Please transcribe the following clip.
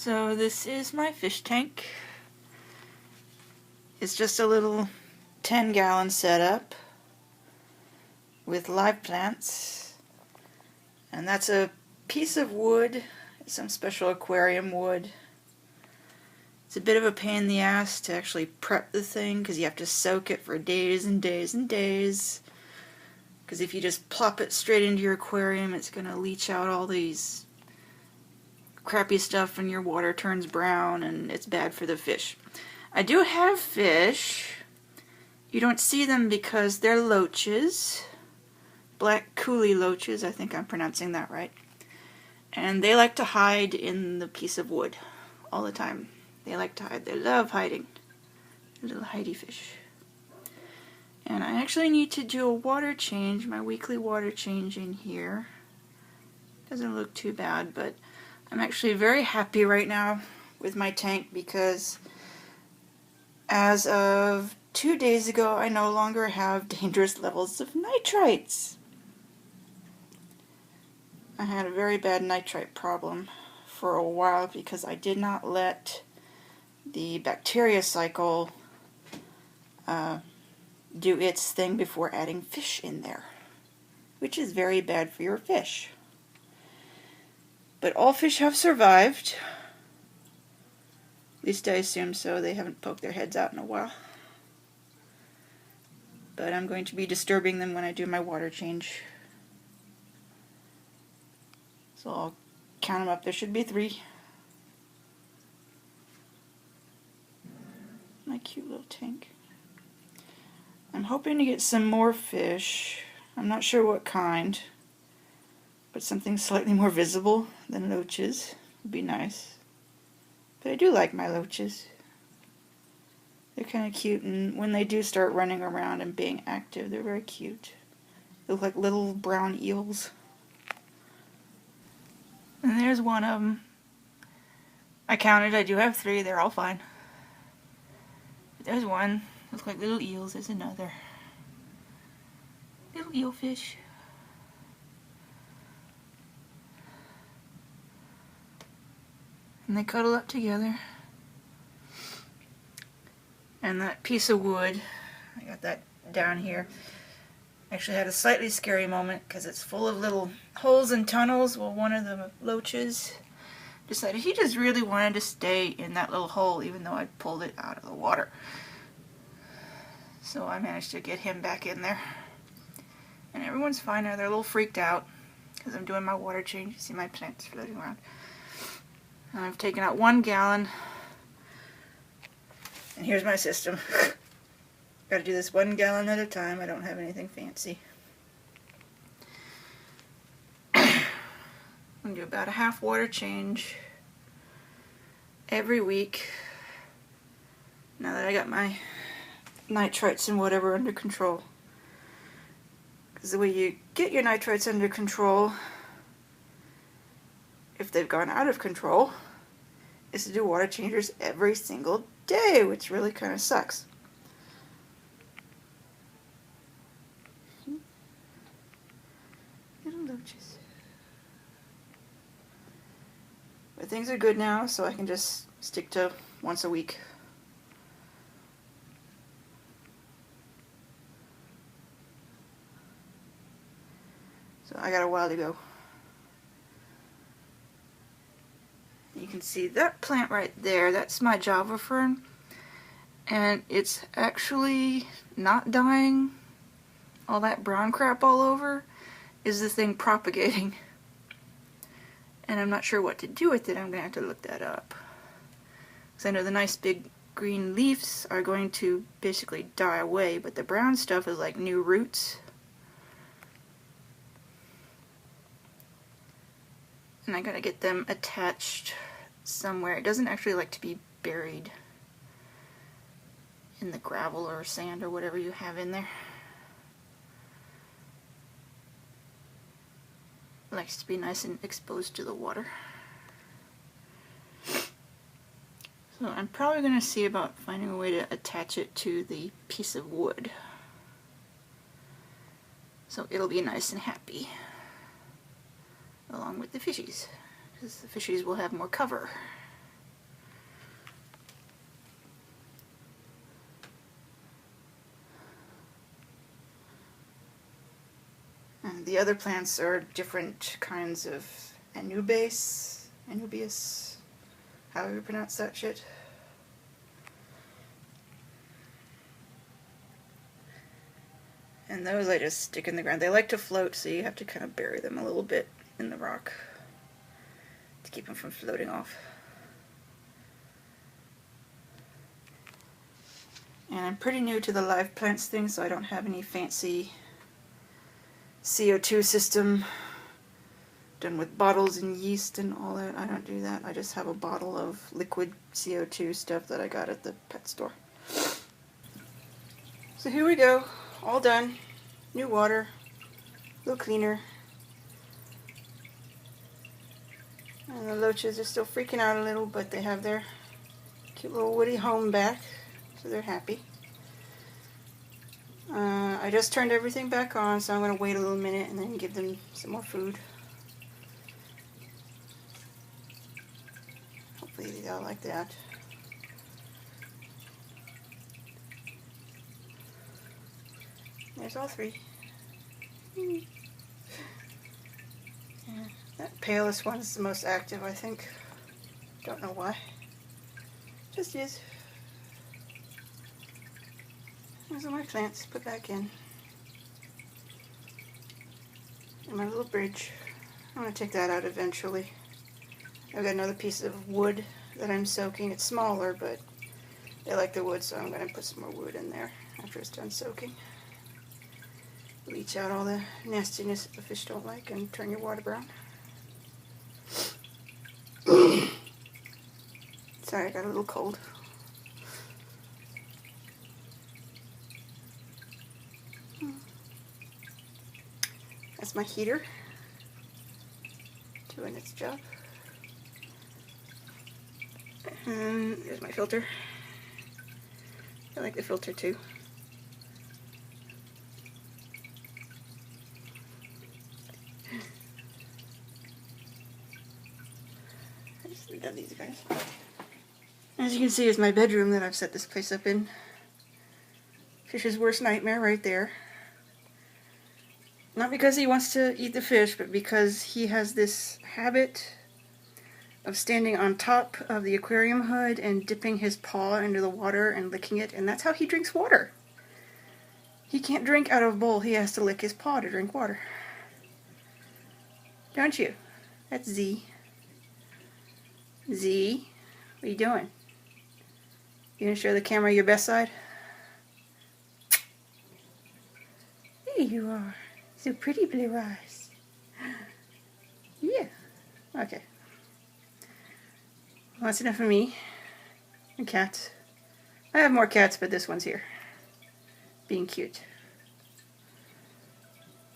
So this is my fish tank. It's just a little 10-gallon setup with live plants, and that's a piece of wood, some special aquarium wood. It's a bit of a pain in the ass to actually prep the thing because you have to soak it for days and days and days, because if you just plop it straight into your aquarium, it's going to leach out all these crappy stuff and your water turns brown and it's bad for the fish. I do have fish. You don't see them because they're loaches. Black kuhli loaches, I think I'm pronouncing that right. And they like to hide in the piece of wood all the time. They like to hide. They love hiding. Little hidey fish. And I actually need to do a water change, my weekly water change in here. Doesn't look too bad, but I'm actually very happy right now with my tank because as of 2 days ago, I no longer have dangerous levels of nitrites. I had a very bad nitrite problem for a while because I did not let the bacteria cycle do its thing before adding fish in there, which is very bad for your fish. But all fish have survived. At least I assume so. They haven't poked their heads out in a while. But I'm going to be disturbing them when I do my water change. So I'll count them up. There should be 3. My cute little tank. I'm hoping to get some more fish. I'm not sure what kind, but something slightly more visible than loaches would be nice. But I do like my loaches. They're kind of cute, and when they do start running around and being active, they're very cute. They look like little brown eels. And there's one of them. I counted, I do have 3, they're all fine. But there's one, looks like little eels, there's another. Little eel fish. And they cuddle up together. And that piece of wood, I got that down here, actually had a slightly scary moment because it's full of little holes and tunnels. Well, one of the loaches decided he just really wanted to stay in that little hole even though I pulled it out of the water. So I managed to get him back in there. And everyone's fine now. They're a little freaked out because I'm doing my water change. You see my plants floating around. And I've taken out 1 gallon. And here's my system. Gotta do this 1 gallon at a time. I don't have anything fancy. I'm gonna do about a half water change every week. Now that I got my nitrites and whatever under control. Because the way you get your nitrites under control, if they've gone out of control, is to do water changers every single day, which really kind of sucks. Little loaches. But things are good now, so I can just stick to once a week. So I got a while to go. You can see that plant right there, that's my Java fern, and it's actually not dying. All that brown crap all over is the thing propagating, and I'm not sure what to do with it. I'm gonna have to look that up, because I know the nice big green leaves are going to basically die away, but the brown stuff is like new roots. And I gotta get them attached somewhere. It doesn't actually like to be buried in the gravel or sand or whatever you have in there. It likes to be nice and exposed to the water. So I'm probably going to see about finding a way to attach it to the piece of wood. So it'll be nice and happy. Along with the fishies. Because the fishies will have more cover. the other plants are different kinds of Anubias, however you pronounce that shit. And those I just stick in the ground. They like to float, so you have to kind of bury them a little bit in the rock to keep them from floating off. And I'm pretty new to the live plants thing, so I don't have any fancy CO2 system done with bottles and yeast and all that. I don't do that. I just have a bottle of liquid CO2 stuff that I got at the pet store. So here we go. All done. New water. A little cleaner. And the loaches are still freaking out a little, but they have their cute little woody home back, so they're happy. I just turned everything back on, so I'm going to wait a little minute and then give them some more food. Hopefully they'll like that. There's all three. Yeah, that palest one is the most active, I think. Don't know why. Just is. Those are my plants put back in. And my little bridge. I'm going to take that out eventually. I've got another piece of wood that I'm soaking. It's smaller, but they like the wood, so I'm going to put some more wood in there after it's done soaking. Leach out all the nastiness that the fish don't like and turn your water brown. Sorry, I got a little cold. That's my heater doing its job. And there's my filter. I like the filter too. I just redone these guys. As you can see, is my bedroom that I've set this place up in. Fish's worst nightmare right there. Not because he wants to eat the fish, but because he has this habit of standing on top of the aquarium hood and dipping his paw into the water and licking it, and that's how he drinks water. He can't drink out of a bowl, he has to lick his paw to drink water. Don't you? That's Z. Z, what are you doing? You gonna show the camera your best side? There you are. So pretty, blue eyes. Yeah. Okay. Well, that's enough of me. And cats. I have more cats, but this one's here. Being cute.